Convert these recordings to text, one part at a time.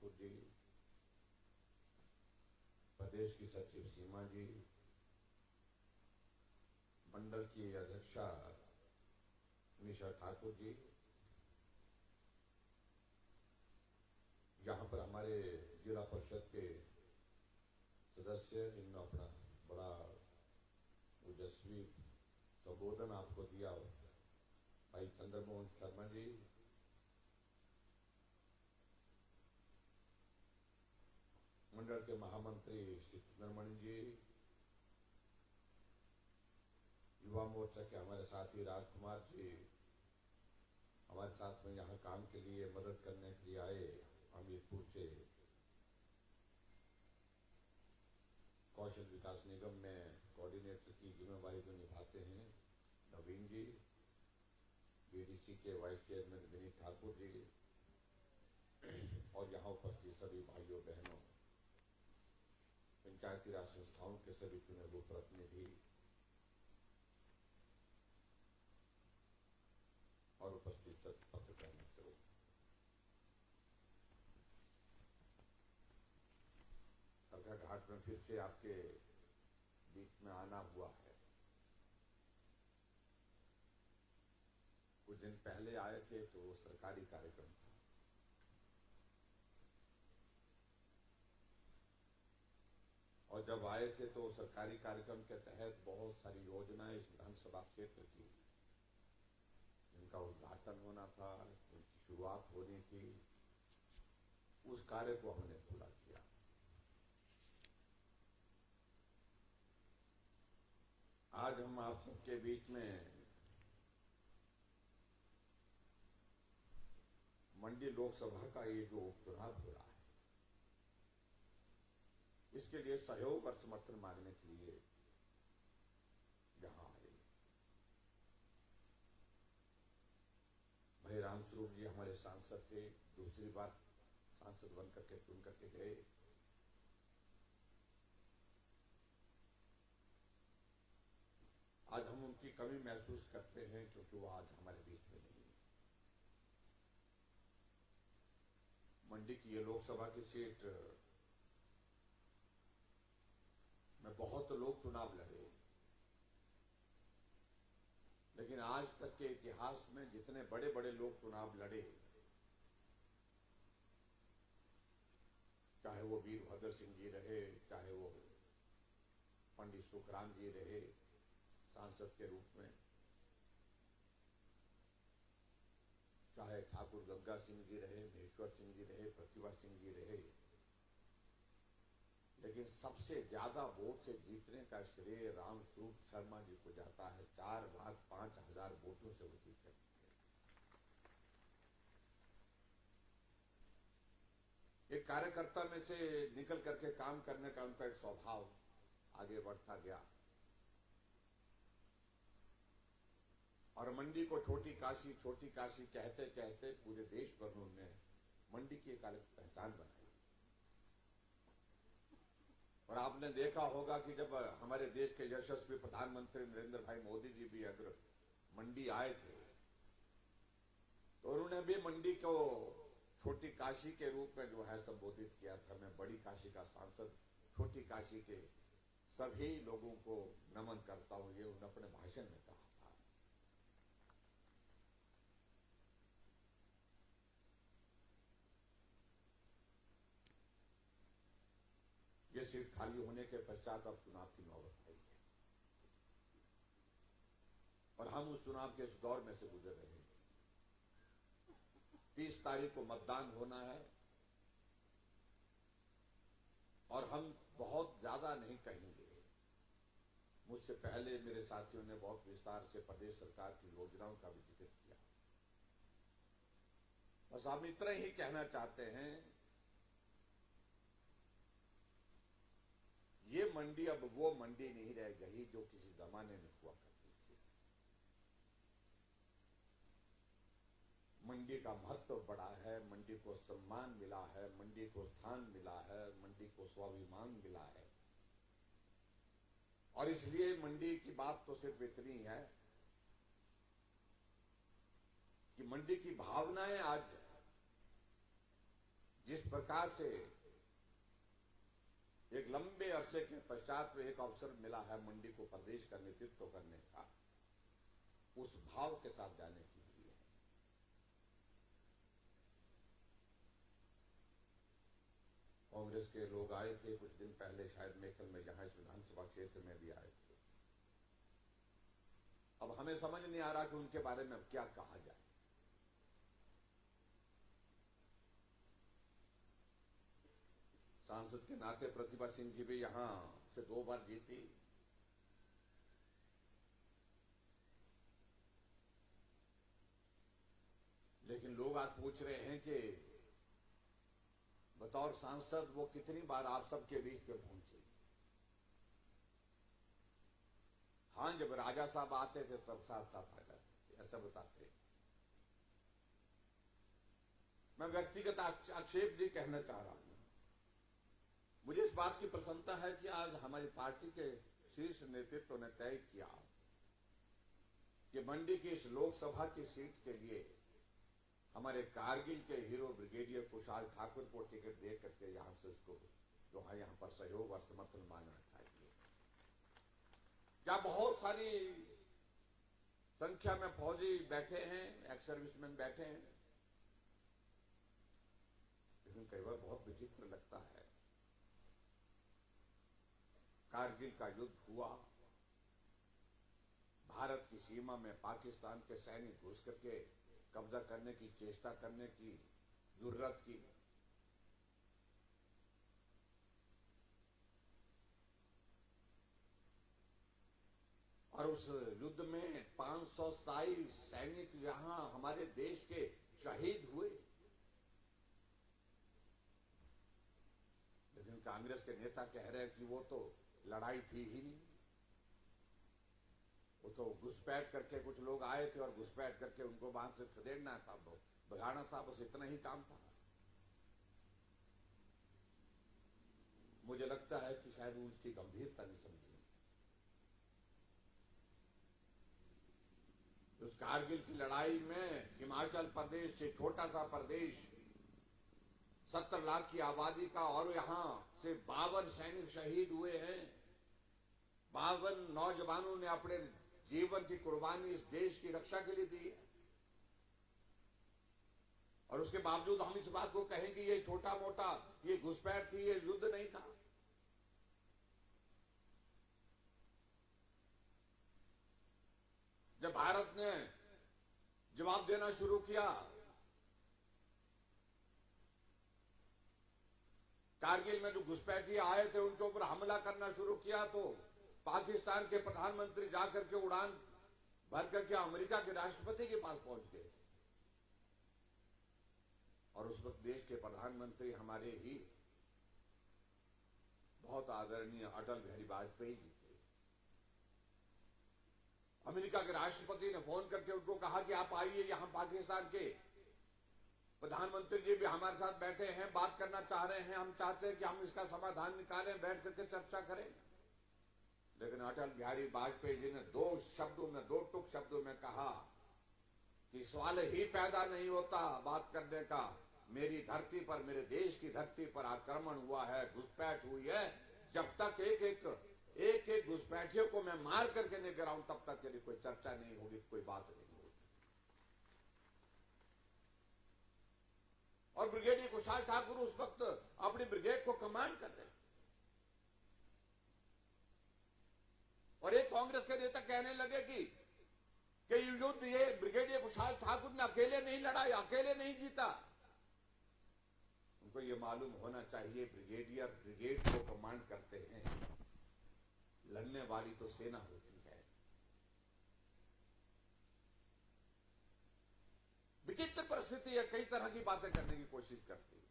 ठाकुर जी, प्रदेश की सचिव सीमा जी, मंडल की अध्यक्षा निशा ठाकुर जी, यहाँ पर हमारे जिला परिषद के सदस्य जिन्होंने अपना बड़ा ओजस्वी संबोधन आपको दिया, भाई चंद्रमोहन शर्मा जी, मंडल के महामंत्री श्री सुब्रमण्यम जी, युवा मोर्चा के हमारे साथी राजकुमार जी, हमारे साथ में यहाँ काम के लिए मदद करने के लिए आए हमीरपुर से कौशल विकास निगम में कोऑर्डिनेटर की जिम्मेवारी जो निभाते हैं नवीन जी, बीडीसी के वाइस चेयरमैन विनीत ठाकुर जी, और यहाँ उपस्थित सभी भाइयों बहनों, पंचायती राज संस्थाओं के सभी चुने हुए प्रतिनिधि और उपस्थित पत्रकार मित्रों, सरका घाट में फिर से आपके बीच में आना हुआ है। कुछ दिन पहले आए थे तो वो सरकारी कार्यक्रम था, और जब आए थे तो सरकारी कार्यक्रम के तहत बहुत सारी योजनाएं इस विधानसभा क्षेत्र की, जिनका उद्घाटन होना था, जिनकी शुरुआत होनी थी, उस कार्य को हमने पूरा किया। आज हम आप सबके बीच में मंडी लोकसभा का ये जो उपचुनाव हो रहा है, इसके लिए सहयोग और समर्थन मांगने के लिए यहां आए। भाई रामस्वरूप जी हमारे सांसद थे, दूसरी बार सांसद बनकर के चुन करके गए। आज हम उनकी कमी महसूस करते हैं क्योंकि वो आज हमारे बीच में नहीं है। मंडी की ये लोकसभा की सीट में बहुत लोग चुनाव लड़े, लेकिन आज तक के इतिहास में जितने बड़े बड़े लोग चुनाव लड़े, चाहे वो वीरभद्र सिंह जी रहे, चाहे वो पंडित सुखराम जी रहे सांसद के रूप में, चाहे ठाकुर गंगा सिंह जी रहे, महेश्वर सिंह जी रहे, प्रतिभा सिंह जी रहे, लेकिन सबसे ज्यादा वोट से जीतने का श्रेय रामस्वरूप शर्मा जी को जाता है। 4,05,000 वोटों से वो जीते। एक कार्यकर्ता में से निकल करके काम करने का उनका एक स्वभाव आगे बढ़ता गया, और मंडी को छोटी काशी कहते कहते पूरे देश भर में उन्होंने मंडी की एक अलग पहचान बनाई। और आपने देखा होगा कि जब हमारे देश के यशस्वी प्रधानमंत्री नरेंद्र भाई मोदी जी भी अगर मंडी आए थे, तो उन्होंने भी मंडी को छोटी काशी के रूप में जो है संबोधित किया था। मैं बड़ी काशी का सांसद छोटी काशी के सभी लोगों को नमन करता हूं, ये उन्होंने अपने भाषण में कहा था। ये सीट खाली होने के पश्चात अब चुनाव की नौबत आई है, और हम उस चुनाव के इस दौर में से गुजर रहे हैं। 30 तारीख को मतदान होना है, और हम बहुत ज्यादा नहीं कहेंगे। मुझसे पहले मेरे साथियों ने बहुत विस्तार से प्रदेश सरकार की योजनाओं का भी जिक्र किया। बस हम इतना ही कहना चाहते हैं, ये मंडी अब वो मंडी नहीं रह गई जो किसी जमाने में हुआ करती थी। मंडी का महत्व बढ़ा है, मंडी को सम्मान मिला है, मंडी को स्थान मिला है, मंडी को स्वाभिमान मिला है। और इसलिए मंडी की बात तो सिर्फ इतनी है कि मंडी की भावनाएं आज जिस प्रकार से एक लंबे अरसे के पश्चात में एक अवसर मिला है मंडी को प्रदेश का नेतृत्व करने का, उस भाव के साथ जाने के लिए। कांग्रेस के लोग आए थे कुछ दिन पहले, शायद मेखल में, जहां इस विधानसभा क्षेत्र में भी आए थे। अब हमें समझ नहीं आ रहा कि उनके बारे में अब क्या कहा जाए। सांसद के नाते प्रतिभा सिंह जी भी यहां से 2 बार जीती। लेकिन लोग आज पूछ रहे हैं कि बतौर सांसद वो कितनी बार आप सबके बीच में पहुंचे। हां, जब राजा साहब आते थे तब साथ साथ आ जाते थे, ऐसा बताते। मैं व्यक्तिगत आक्षेप नहीं कहना चाह रहा हूं। मुझे इस बात की प्रसन्नता है कि आज हमारी पार्टी के शीर्ष नेतृत्व ने तय किया कि मंडी की इस लोकसभा की सीट के लिए हमारे कारगिल के हीरो ब्रिगेडियर कुशाल ठाकुर को टिकट दे करके यहां से उसको जो है यहां पर सहयोग और समर्थन मांगना चाहिए। क्या बहुत सारी संख्या में फौजी बैठे हैं, एक्स सर्विसमैन बैठे हैं, लेकिन कई बार बहुत विचित्र लगता है। कारगिल का युद्ध हुआ, भारत की सीमा में पाकिस्तान के सैनिक घुस करके कब्जा करने की चेष्टा करने की जरूरत की। और उस युद्ध में 527 सैनिक यहां हमारे देश के शहीद हुए। लेकिन कांग्रेस के नेता कह रहे हैं कि वो तो लड़ाई थी ही नहीं, वो तो घुसपैठ करके कुछ लोग आए थे और घुसपैठ करके उनको वहां से खदेड़ना था, भगाना था, बस इतना ही काम था। मुझे लगता है कि शायद उसकी गंभीरता नहीं समझी। उस कारगिल की लड़ाई में हिमाचल प्रदेश से छोटा सा प्रदेश, 70 लाख की आबादी का, और यहां से 52 सैनिक शहीद हुए हैं। 52 नौजवानों ने अपने जीवन की कुर्बानी इस देश की रक्षा के लिए दी है। और उसके बावजूद हम इस बात को कहें कि ये छोटा मोटा, ये घुसपैठ थी, ये युद्ध नहीं था। जब भारत ने जवाब देना शुरू किया, कारगिल में जो घुसपैठी आए थे उनके ऊपर हमला करना शुरू किया, तो पाकिस्तान के प्रधानमंत्री जाकर के उड़ान भर करके अमेरिका के राष्ट्रपति के पास पहुंच गए। और उस वक्त देश के प्रधानमंत्री हमारे ही बहुत आदरणीय अटल बिहारी वाजपेयी जी थे। अमेरिका के राष्ट्रपति ने फोन करके उनको कहा कि आप आइए, यहां पाकिस्तान के प्रधानमंत्री जी भी हमारे साथ बैठे हैं, बात करना चाह रहे हैं, हम चाहते हैं कि हम इसका समाधान निकालें, बैठ करके चर्चा करें। लेकिन अटल बिहारी वाजपेयी जी ने 2 टुक शब्दों में कहा कि सवाल ही पैदा नहीं होता बात करने का। मेरी धरती पर, मेरे देश की धरती पर आक्रमण हुआ है, घुसपैठ हुई है। जब तक एक घुसपैठियों को मैं मार करके नहीं गिराऊं, तब तक यदि कोई चर्चा नहीं होगी, कोई बात नहीं होगी। और ब्रिगेडियर कुशाल ठाकुर उस वक्त अपनी ब्रिगेड को कमांड कर रहे थे। और एक कांग्रेस के नेता कहने लगे कि युद्ध ये ब्रिगेडियर कुशाल ठाकुर ने अकेले नहीं लड़ा, अकेले नहीं जीता। उनको ये मालूम होना चाहिए, ब्रिगेडियर ब्रिगेड को कमांड करते हैं, लड़ने वाली तो सेना होती है। विचित्र परिस्थिति है, कई तरह की बातें करने की कोशिश करती है।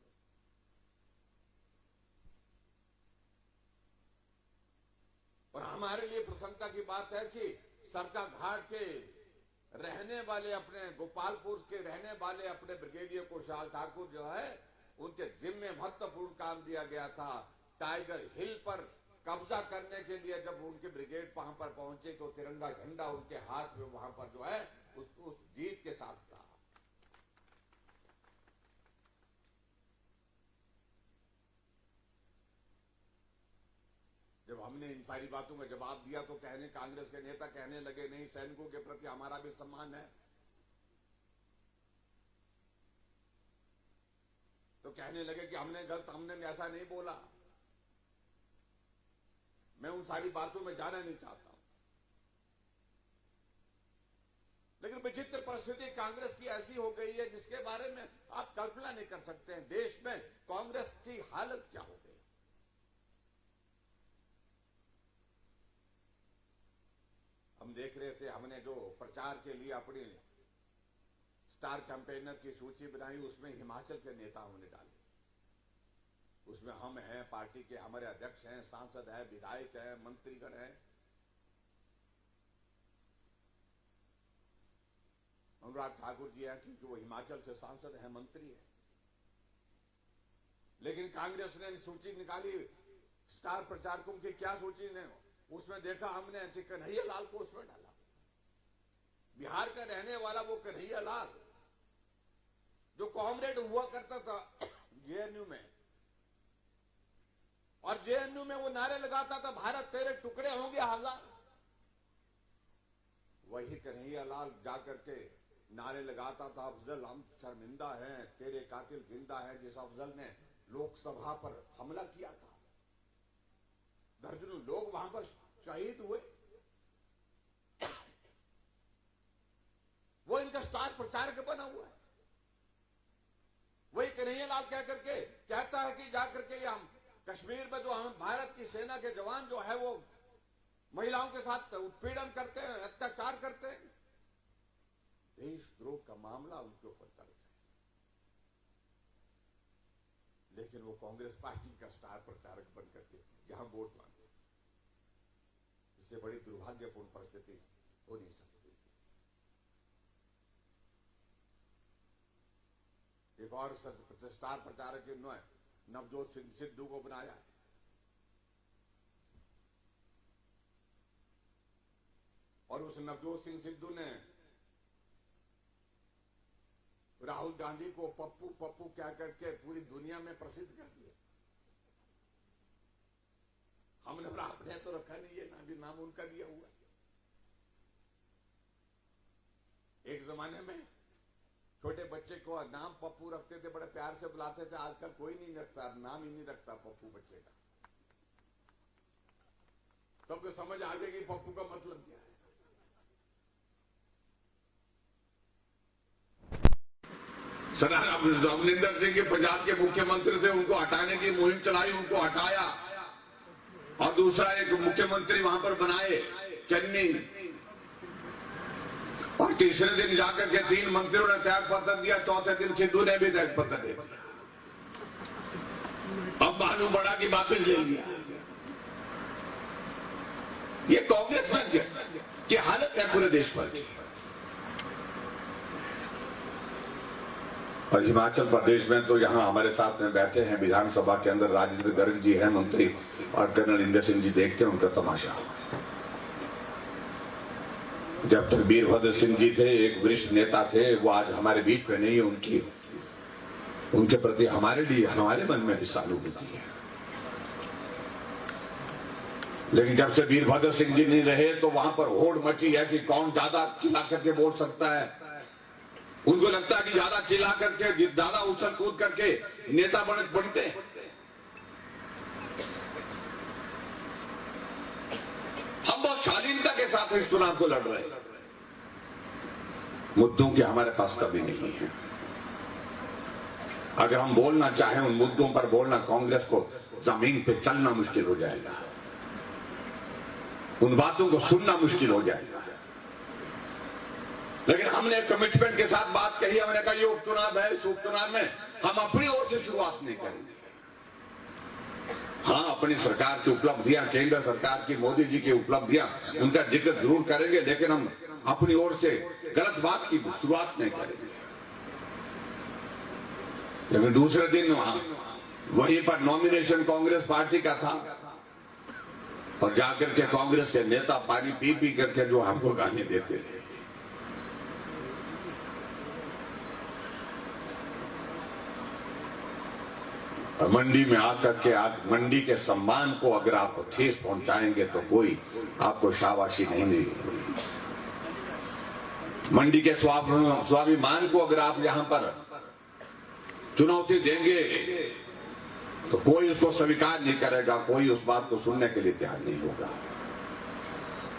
और हमारे लिए प्रसन्नता की बात है कि सरका घाट के रहने वाले, अपने गोपालपुर के रहने वाले अपने ब्रिगेडियर कुशाल ठाकुर जो है, उनके जिम्मे महत्वपूर्ण काम दिया गया था। टाइगर हिल पर कब्जा करने के लिए जब उनकी ब्रिगेड वहां पर पहुंचे तो तिरंगा झंडा उनके हाथ में वहां पर जो है उस जीत के साथ था। हमने इन सारी बातों का जवाब दिया तो कांग्रेस के नेता कहने लगे नहीं, सैनिकों के प्रति हमारा भी सम्मान है। तो कहने लगे कि हमने ऐसा नहीं बोला। मैं उन सारी बातों में जाना नहीं चाहता हूं, लेकिन विचित्र परिस्थिति कांग्रेस की ऐसी हो गई है जिसके बारे में आप कल्पना नहीं कर सकते हैं। देश में कांग्रेस की हालत क्या हो गई। हम देख रहे थे, हमने जो प्रचार के लिए अपनी स्टार कैंपेनर की सूची बनाई, उसमें हिमाचल के नेता हमने डाले। उसमें हम हैं, पार्टी के हमारे अध्यक्ष हैं, सांसद हैं, विधायक हैं, मंत्रीगण हैं। अनुराग ठाकुर जी हैं, क्योंकि वो हिमाचल से सांसद हैं, मंत्री हैं। लेकिन कांग्रेस ने सूची निकाली स्टार प्रचारकों की, क्या सूची ने, उसमें देखा हमने कि कन्हैया लाल को उसमें डाला। बिहार का रहने वाला वो कन्हैया लाल जो कॉमरेड हुआ करता था जेएनयू में, और जेएनयू में वो नारे लगाता था भारत तेरे टुकड़े होंगे हजार। वही कन्हैया लाल जाकर के नारे लगाता था अफजल हम शर्मिंदा हैं, तेरे कातिल जिंदा है, जिस अफजल ने लोकसभा पर हमला किया था। दर्जनों लोग वहां पर शहीद हुए। वो इनका स्टार प्रचारक बना हुआ है। वही कन्हैया लाल कह करके कहता है कि जाकर के हम कश्मीर में जो हम भारत की सेना के जवान जो है वो महिलाओं के साथ उत्पीड़न करते हैं, अत्याचार करते हैं। देशद्रोह का मामला उनके ऊपर दर्ज है, लेकिन वो कांग्रेस पार्टी का स्टार प्रचारक बन करके यहां वोट मांगे। इससे बड़ी दुर्भाग्यपूर्ण परिस्थिति हो नहीं सकती। एक और स्टार प्रचारक ने नवजोत सिंह सिद्धू को बनाया। और उस नवजोत सिंह सिद्धू ने राहुल गांधी को पप्पू पप्पू कह करके पूरी दुनिया में प्रसिद्ध कर दिया। हमने आपने तो रखा नहीं है, ना भी नाम उनका दिया हुआ। एक जमाने में छोटे बच्चे को नाम पप्पू रखते थे, बड़े प्यार से बुलाते थे। आजकल कोई नहीं रखता, नाम ही नहीं रखता पप्पू बच्चे का। सबको समझ आ गई कि पप्पू का मतलब क्या है। सरदार अमरिंदर सिंह के पंजाब के मुख्यमंत्री थे, उनको हटाने की मुहिम चलाई, उनको हटाया और दूसरा एक मुख्यमंत्री वहां पर बनाए चन्नी। और तीसरे दिन जाकर के 3 मंत्रियों ने त्याग पत्र दिया, चौथे दिन सिद्धू ने भी त्याग पत्र दे दिया। अब मालूम पड़ा कि वापिस ले लिया। ये कांग्रेस में की हालत है पूरे देश भर की। और हिमाचल प्रदेश में तो यहाँ हमारे साथ में बैठे हैं विधानसभा के अंदर राजेंद्र गर्ग जी हैं मंत्री, और कर्नल इंदर सिंह जी देखते हैं उनका तमाशा। जब तक वीरभद्र सिंह जी थे, एक वरिष्ठ नेता थे, वो आज हमारे बीच में नहीं है। उनके प्रति हमारे लिए हमारे मन में भी सहानुभूति है। लेकिन जब से वीरभद्र सिंह जी नहीं रहे तो वहां पर होड़ मची है कि कौन ज्यादा चिल्ला करके बोल सकता है। उनको लगता है कि ज्यादा चिल्ला करके, ज्यादा उछल कूद करके नेता बनते हैं। हम बहुत शालीनता के साथ इस चुनाव को लड़ रहे हैं। मुद्दों की हमारे पास कभी नहीं है। अगर हम बोलना चाहें उन मुद्दों पर बोलना, कांग्रेस को जमीन पे चलना मुश्किल हो जाएगा, उन बातों को सुनना मुश्किल हो जाएगा। लेकिन हमने कमिटमेंट के साथ बात कही, हमने कहा ये उपचुनाव है, इस उपचुनाव में हम अपनी ओर से शुरुआत नहीं करेंगे। हाँ, अपनी सरकार की उपलब्धियां, केंद्र सरकार की, मोदी जी की उपलब्धियां, उनका जिक्र जरूर करेंगे, लेकिन हम अपनी ओर से गलत बात की शुरुआत नहीं करेंगे। लेकिन दूसरे दिन वहीं पर नॉमिनेशन कांग्रेस पार्टी का था, और जाकर के कांग्रेस के नेता पानी पी पी करके जो हमको गाली देते रहे। और मंडी में आकर के मंडी के सम्मान को अगर आप ठेस पहुंचाएंगे तो कोई आपको शाबाशी नहीं मिलेगी। मंडी के स्वाभिमान को अगर आप यहां पर चुनौती देंगे तो कोई उसको स्वीकार नहीं करेगा, कोई उस बात को सुनने के लिए तैयार नहीं होगा।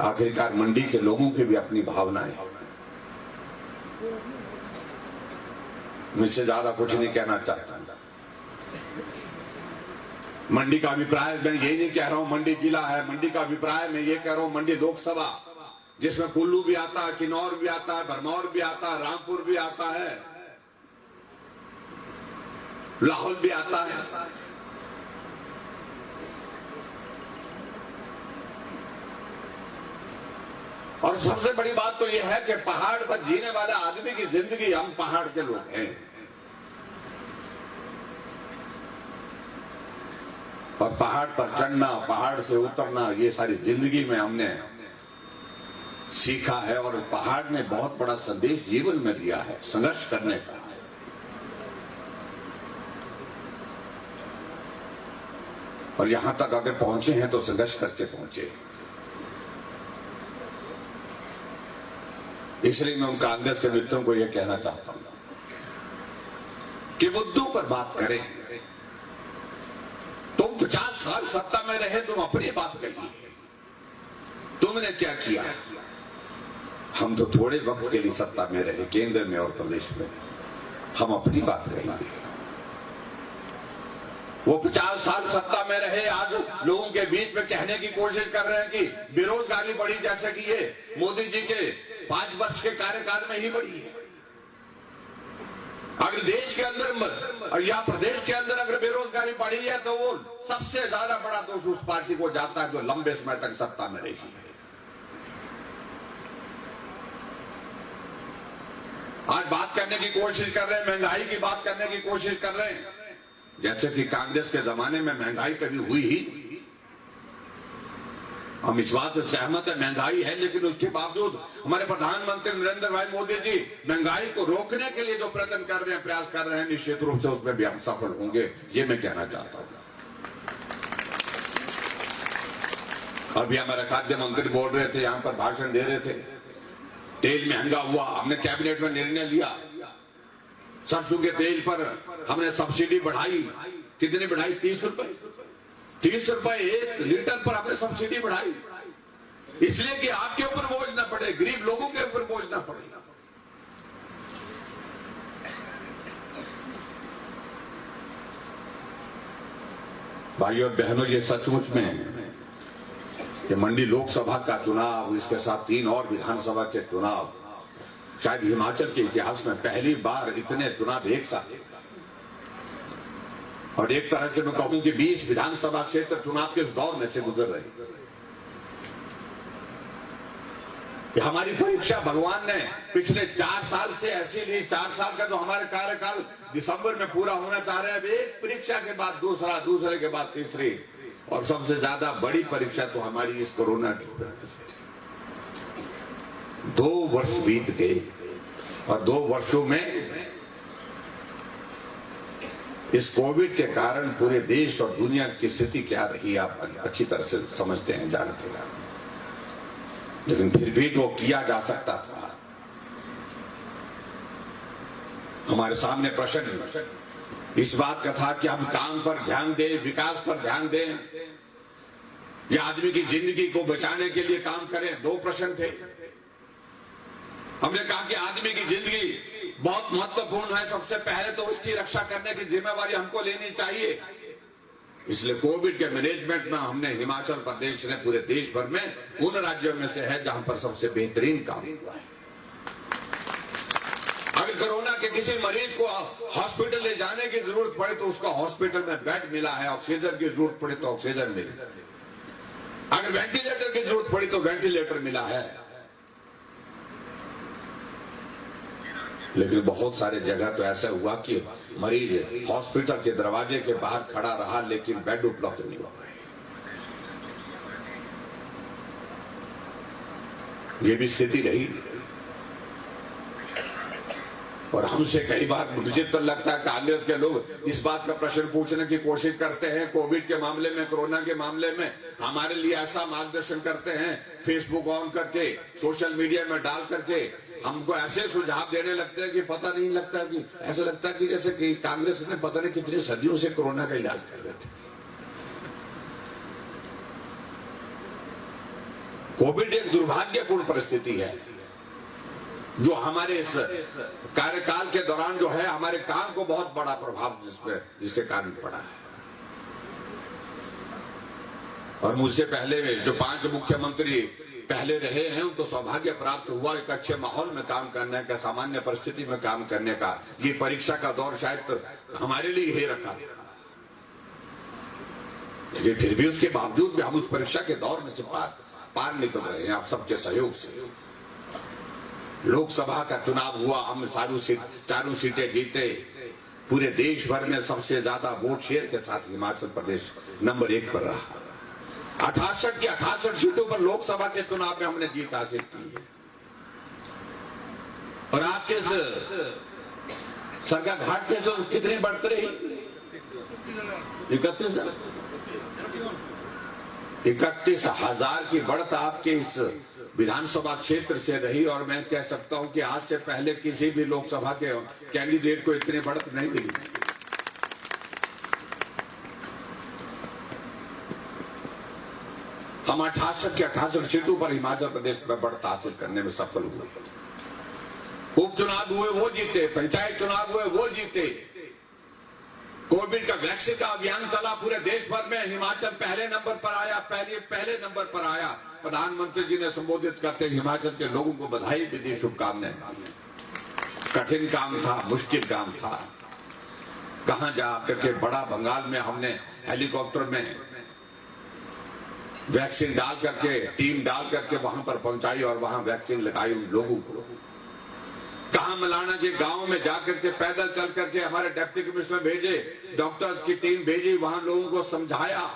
आखिरकार मंडी के लोगों की भी अपनी भावनाएं, मुझसे ज्यादा कुछ नहीं कहना चाहता। मंडी का अभिप्राय मैं यही नहीं कह रहा हूं मंडी जिला है, मंडी का अभिप्राय मैं ये कह रहा हूं मंडी लोकसभा, जिसमें कुल्लू भी आता है, किन्नौर भी आता है, भरमौर भी आता है, रामपुर भी आता है, लाहौल भी आता है। और सबसे बड़ी बात तो यह है कि पहाड़ पर जीने वाला आदमी की जिंदगी, हम पहाड़ के लोग हैं और पहाड़ पर चढ़ना, पहाड़ से उतरना, ये सारी जिंदगी में हमने सीखा है। और पहाड़ ने बहुत बड़ा संदेश जीवन में दिया है, संघर्ष करने का। और यहां तक अगर पहुंचे हैं तो संघर्ष करके पहुंचे। इसलिए मैं उन कांग्रेस के मित्रों को यह कहना चाहता हूं कि मुद्दों पर बात करें। तुम 50 साल सत्ता में रहे, तुम अपनी बात कहिए, तुमने क्या किया। हम तो थोड़े वक्त के लिए सत्ता में रहे, केंद्र में और प्रदेश में, हम अपनी बात कहेंगे। वो 50 साल सत्ता में रहे, आज लोगों के बीच में कहने की कोशिश कर रहे हैं कि बेरोजगारी बढ़ी, जैसे कि ये मोदी जी के 5 वर्ष के कार्यकाल में ही बढ़ी है। अगर देश के अंदर या प्रदेश के अंदर अगर बेरोजगारी बढ़ी है तो वो सबसे ज्यादा बड़ा दोष उस पार्टी को जाता है जो लंबे समय तक सत्ता में रही है। आज बात करने की कोशिश कर रहे हैं, महंगाई की बात करने की कोशिश कर रहे हैं, जैसे कि कांग्रेस के जमाने में महंगाई कभी हुई ही नहीं। हम इस बात से सहमत है, महंगाई है, लेकिन उसके बावजूद हमारे प्रधानमंत्री नरेंद्र भाई मोदी जी महंगाई को रोकने के लिए जो प्रयत्न कर रहे हैं, प्रयास कर रहे हैं, निश्चित रूप से उसमें भी हम सफल होंगे, ये मैं कहना चाहता हूं। अभी हमारे खाद्य मंत्री बोल रहे थे, यहां पर भाषण दे रहे थे, तेल महंगा हुआ, हमने कैबिनेट में निर्णय लिया, सरसों के तेल पर हमने सब्सिडी बढ़ाई। कितनी बढ़ाई? 30 रुपए। 30 रुपए 1 लीटर पर हमने सब्सिडी बढ़ाई, इसलिए कि आपके ऊपर बोझ ना पड़े, गरीब लोगों के ऊपर बोझ ना पड़े। भाइयों और बहनों, ये सचमुच में ये मंडी लोकसभा का चुनाव, इसके साथ 3 और विधानसभा के चुनाव, शायद हिमाचल के इतिहास में पहली बार इतने चुनाव एक साथ। और एक तरह से मैं कहूं कि 20 विधानसभा क्षेत्र चुनाव के इस दौर में से गुजर रहे। हमारी परीक्षा भगवान ने पिछले 4 साल से ऐसी ली। 4 साल का जो हमारे कार्यकाल दिसंबर में पूरा होना चाह रहे हैं, अब एक परीक्षा के बाद दूसरा, दूसरे के बाद तीसरी, और सबसे ज्यादा बड़ी परीक्षा तो हमारी इस कोरोना की वजह से। 2 वर्ष बीत गए और 2 वर्षों में इस कोविड के कारण पूरे देश और दुनिया की स्थिति क्या रही, आप अच्छी तरह से समझते हैं, जानते हैं। लेकिन फिर भी जो किया जा सकता था, हमारे सामने प्रश्न इस बात का था कि हम काम पर ध्यान दें, विकास पर ध्यान दें, या आदमी की जिंदगी को बचाने के लिए काम करें। 2 प्रश्न थे। हमने कहा कि आदमी की जिंदगी बहुत महत्वपूर्ण है, सबसे पहले तो उसकी रक्षा करने की जिम्मेवारी हमको लेनी चाहिए। इसलिए कोविड के मैनेजमेंट में हमने हिमाचल प्रदेश ने पूरे देश भर में उन राज्यों में से है जहां पर सबसे बेहतरीन काम हुआ है। अगर कोरोना के किसी मरीज को हॉस्पिटल ले जाने की जरूरत पड़े तो उसको हॉस्पिटल में बेड मिला है, ऑक्सीजन की जरूरत पड़े तो ऑक्सीजन मिला है, अगर वेंटिलेटर की जरूरत पड़ी तो वेंटिलेटर मिला है। लेकिन बहुत सारे जगह तो ऐसा हुआ कि मरीज हॉस्पिटल के दरवाजे के बाहर खड़ा रहा, लेकिन बेड उपलब्ध नहीं हो पाए। ये भी स्थिति रही। और हमसे कई बार विचित्र लगता है, कांग्रेस के लोग इस बात का प्रश्न पूछने की कोशिश करते हैं, कोविड के मामले में, कोरोना के मामले में हमारे लिए ऐसा मार्गदर्शन करते हैं, फेसबुक ऑन करके, सोशल मीडिया में डाल करके हमको ऐसे सुझाव देने लगते हैं कि पता नहीं लगता, कि ऐसा लगता है कि जैसे कि कांग्रेस ने पता नहीं कितनी सदियों से कोरोना का इलाज कर रहे थे। कोविड एक दुर्भाग्यपूर्ण परिस्थिति है जो हमारे इस कार्यकाल के दौरान जो है हमारे काम को बहुत बड़ा प्रभाव जिसके कारण पड़ा है। और मुझसे पहले जो 5 मुख्यमंत्री पहले रहे हैं उनको सौभाग्य प्राप्त हुआ एक अच्छे माहौल में काम करने का, सामान्य परिस्थिति में काम करने का। ये परीक्षा का दौर शायद तो हमारे लिए ही रखा था, लेकिन फिर भी उसके बावजूद भी हम उस परीक्षा के दौर में से पार निकल रहे हैं आप सबके सहयोग से। लोकसभा का चुनाव हुआ, हम चारों सीटें जीते, पूरे देश भर में सबसे ज्यादा वोट शेयर के साथ हिमाचल प्रदेश नंबर 1 पर रहा। 68 की 68 सीटों पर लोकसभा के चुनाव में हमने जीत हासिल की है। और आपके सरकार घाट से जो कितनी बढ़ते रही, 31,000 की बढ़त आपके इस विधानसभा क्षेत्र से रही। और मैं कह सकता हूं कि आज से पहले किसी भी लोकसभा के कैंडिडेट को इतनी बढ़त नहीं मिली। हम 68 की 68 सीटों पर हिमाचल प्रदेश में बढ़त हासिल करने में सफल हुए। उपचुनाव हुए वो जीते, पंचायत चुनाव हुए वो जीते, कोविड का वैक्सीन का अभियान चला पूरे देश भर में, हिमाचल पहले नंबर पर आया, पहले नंबर पर आया। प्रधानमंत्री जी ने संबोधित करते हिमाचल के लोगों को बधाई भी दी, शुभकामनाएं दी। कठिन काम था, मुश्किल काम था, कहां जाकर के बड़ा बंगाल में हमने हेलीकॉप्टर में वैक्सीन डाल करके, टीम डाल करके वहां पर पहुंचाई और वहां वैक्सीन लगाई उन लोगों को। कहा मलाना जी गांव में जाकर के पैदल चल करके हमारे डिप्टी कमिश्नर भेजे, डॉक्टर्स की टीम भेजी, वहां लोगों को समझाया।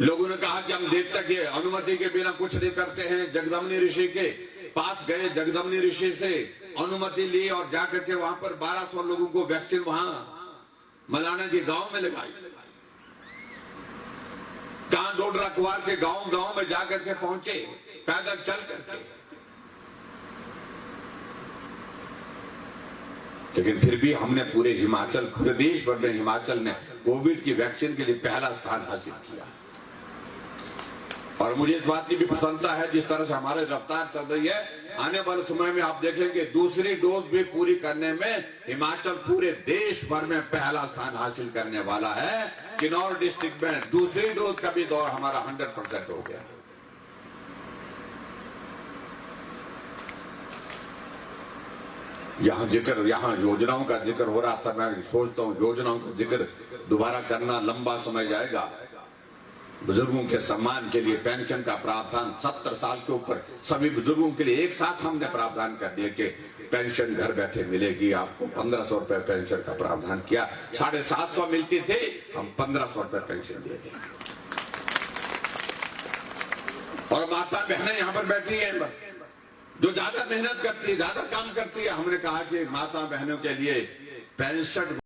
लोगों ने कहा कि हम देवता की अनुमति के बिना कुछ नहीं करते हैं। जगदम्बिनी ऋषि के पास गए, जगदम्बिनी ऋषि से अनुमति ली और जाकर के वहां पर 1200 लोगों को वैक्सीन वहां मलाना जी गांव में लगाई। कहां डोडरा कुवार के गांव में जाकर के पहुंचे पैदल चल करके। लेकिन फिर भी हमने पूरे हिमाचल, पूरे देश भर में हिमाचल ने कोविड की वैक्सीन के लिए पहला स्थान हासिल किया। और मुझे इस बात की भी प्रसन्नता है जिस तरह से हमारी रफ्तार चल रही है। आने वाले समय में आप देखेंगे दूसरी डोज भी पूरी करने में हिमाचल पूरे देश भर में पहला स्थान हासिल करने वाला है। किन्नौर डिस्ट्रिक्ट में दूसरी डोज का भी दौर हमारा 100% हो गया। यहाँ योजनाओं का जिक्र हो रहा था। मैं सोचता हूँ योजनाओं का जिक्र दोबारा करना लंबा समय जाएगा। बुजुर्गों के सम्मान के लिए पेंशन का प्रावधान 70 साल के ऊपर सभी बुजुर्गों के लिए एक साथ हमने प्रावधान कर दिया कि पेंशन घर बैठे मिलेगी आपको। 1500 रुपए पेंशन का प्रावधान किया। 750 मिलती थी, हम 1500 रुपए पेंशन दे रहे। और माता बहनें यहाँ पर बैठी है जो ज्यादा मेहनत करती है, ज्यादा काम करती है। हमने कहा कि माता बहनों के लिए 65